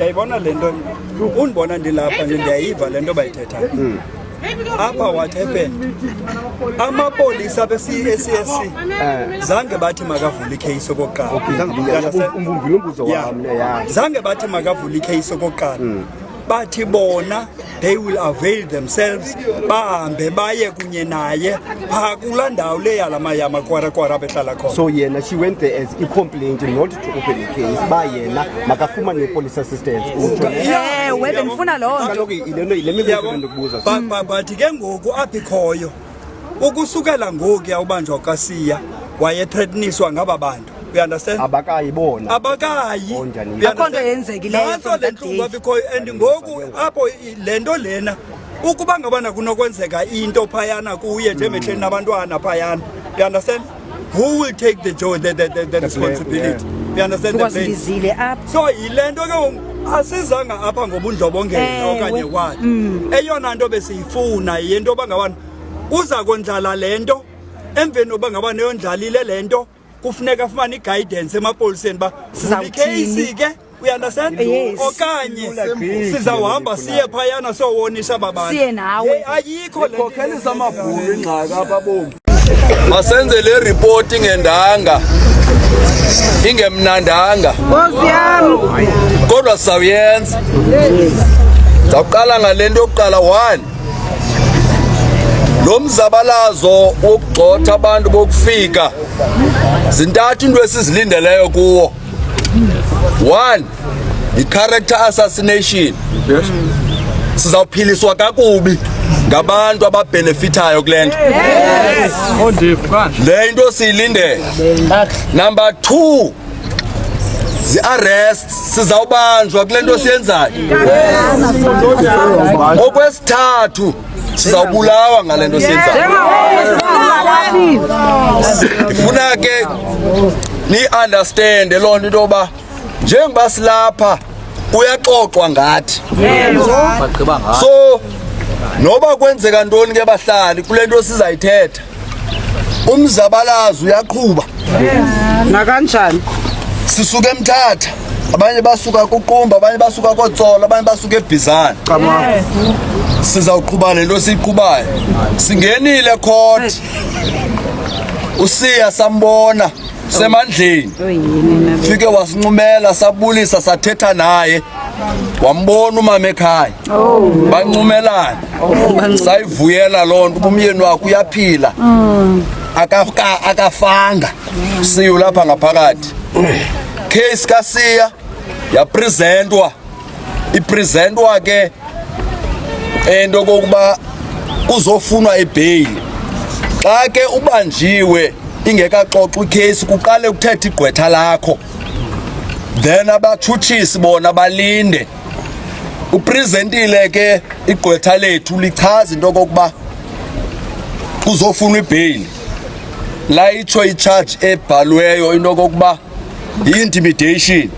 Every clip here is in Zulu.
yayibona lento undibona ndilapha nje ndiyayiva lento bayithethayo apha what happened amapolisa besi-SASC zange bathi makavule icase okokuqala zange bathi makavule icase okokuqala bathi bona they will avail themselves bahambe baye kunye naye phaa kulaa ndawo le yalamayama kwarakwara behlala khona. So yena she went there as a complaint not to open the case ba yena makafumane police assistance. Whether ndifuna loo but ke ngoku apha ikhoyo ukusukela ngoku yawubanjwa kaSiya wayethreateniswa ngaba bantu. You understand? Abakayibona. Abakayi. Akho nto yenzekileyo and ngoku apho lento lena ukuba ngabana kunokwenzeka into phayana kuye nje mehleni nabantwana phayana. You understand? Who will take the responsibility? You understand the blame? So ilento ke asizanga apha ngobundlobongela okanye kwathi. Eyona nto besiyifuna yento bangabana uza kondlala lento emveni obangabana yondlalile lento kufuneka afumane guidance emapoliseni ba sizawucase ke. We understand? Okanye sizawuhamba siye phayana sowonisha babantu. Siye nawe. Ayikho le kokhelisa amabhulu ingxaki apha bombi. Masenze le reporting ngendanga. Ingemnandanga. Nkosi yami. Kodwa sawuyenza. Zawuqala ngalento yokuqala 1. Lo mzabalazo wokugxotha abantu bokufika zintathu into esizilindeleyo kuwo. 1 i-character assassination. Sizawuphiliswa kakubi ngabantu ababenefitayo kule nto. Le into siyilindele. Number 2 zi-arrest sizawubanjwa kule nto siyenzayo. Okwesithathu sizawubulawa ngale nto siyenzayo. Ifuna ke ni-understand loo nto into yoba njengoba silapha kuyaxoxwa ngathi. So noba kwenzeka ntoni ke bahlali kule nto sizayithetha umzabalazo uyaqhuba. Nakanjani? Sisuke eMthatha, abanye basuka kuQumbu, abanye basuka koTsola, abanye basuka eBizana. Sizawuqhuba le nto siyiqhubayo. Singenile court. Usiya sambona semandleni. Fike wasincumela sabulisa sathetha naye. Wambona umama ekhaya. Bancumelana. Sayivuyela loo nto umyeni wakhe uyaphila. Akafanga. Siyo lapha ngaphakathi. Case kaSiya yapresentwa. Ipresentwa ke ento kokuba kuzofunwa ebail. Xa ke ubanjiwe ingekaxoxwa icase kuqale ukuthetha igqwetha lakho. Then abathutshisi bona balinde. Upresentile ke igqwetha lethu lichaza into kokuba kuzofunwa ibail. La itsho i-charge ebhalweyo into kokuba i-intimidation.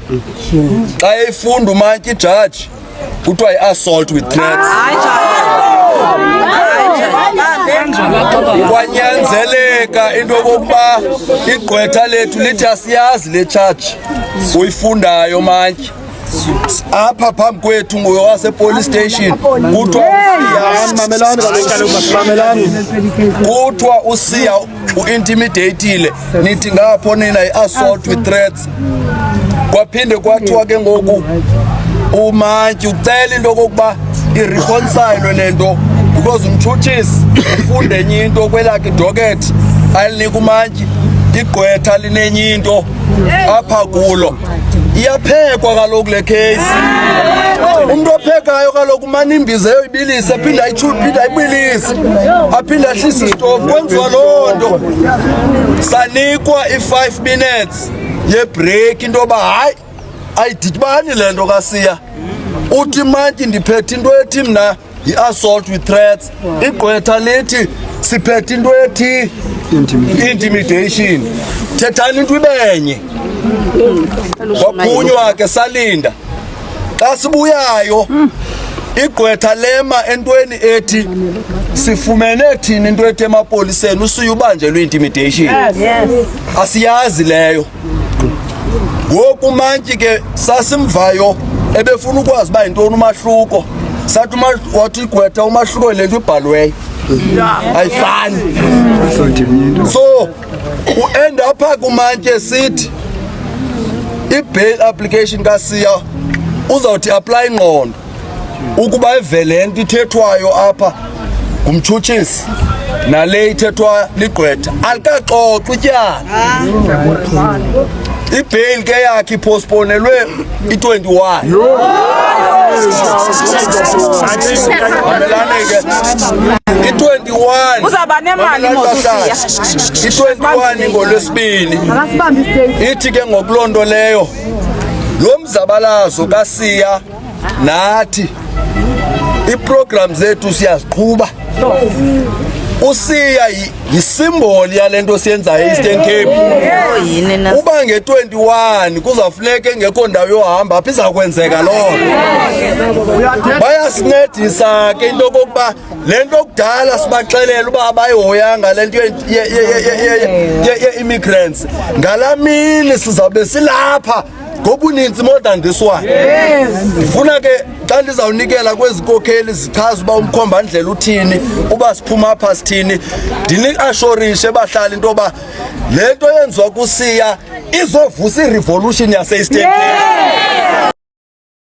Xa efunda umantyi ijudge kuthiwa i-assault with threats. Kwanyanzeleka into kokuba igqwetha lethu lithi asiyazi le charge uyifundayo mantyi. Apha phambi kwethu ngowasepolice station kuthiwa uSiya u-intimidatile nithi ngapho nina i-assault with threats. Kwaphinde kwathiwa ke ngoku umantyi ucela into kokuba ireconcile lento because umtshutshisi ufunde enye into kwelakhe idokethi alinika umantyi igqwetha linenye into apha kulo. Iyaphekwa kaloku le case. Umuntu ophekayo kaloku umane imbizeyo ibilise aphinda ayithuphinda ayibilise aphinda ahlise isitofu kwenziwa loo nto. Sanikwa i-5 minutes yebreak into yoba hayi ayidibani le nto kaSiya. Uthi mantyi ndiphethe into ethi mna yi-assault with threats. Igqwetha lithi siphethe into ethi intimidation. Thethani into ibenye. Kwaphunywa ke salinda. Xa sibuyayo igqwetha lema entweni ethi sifumene thini into ethi emapoliseni uSiya ubanjelwe intimidation. Asiyazi leyo. Ngoku mantyi ke sasimvayo ebefuna ukwazi uba yintoni umahluko sathi wathi igqwetha umahluko le nto ibhalweyo ayifani. So u-end apha kumantye sithi i-bail application kaSiya uzawuthi apply ngqondo ukuba ivele nto ithethwayo apha ngumtshutshisi nale ithethwa ligqwetha alikaxoxwa ityala. I-bail ke yakhe ipostponelwe i-21. Mamelane ke i-21 uzawuba nemali mosusiya i-21 ngolwesibini ithi ke ngokuloo nto leyo lo mzabalazo kaSiya nathi iiprogram zethu siyaziqhuba. uSiya yisimboli yale nto siyenzayo e-Eastern Cape. Uba nge-21 kuzawufuneka engekho ndawo yohamba apha izakwenzeka loo nto. Bayasincedisa ke into yokokuba le nto kudala sibaxelela uba abayihoyanga le nto ye-immigrants ngalaa mini sizawube silapha ngobuninzi more than this one. Ndifuna ke xa ndizawunikela kwezi nkokheli zichaza uba umkhombandlela uthini, uba siphuma apha sithini, ndinik-ashorishe bahlali into yoba le nto yenziwa kuSiya izovusa i-revolution yase-Eastern Cape.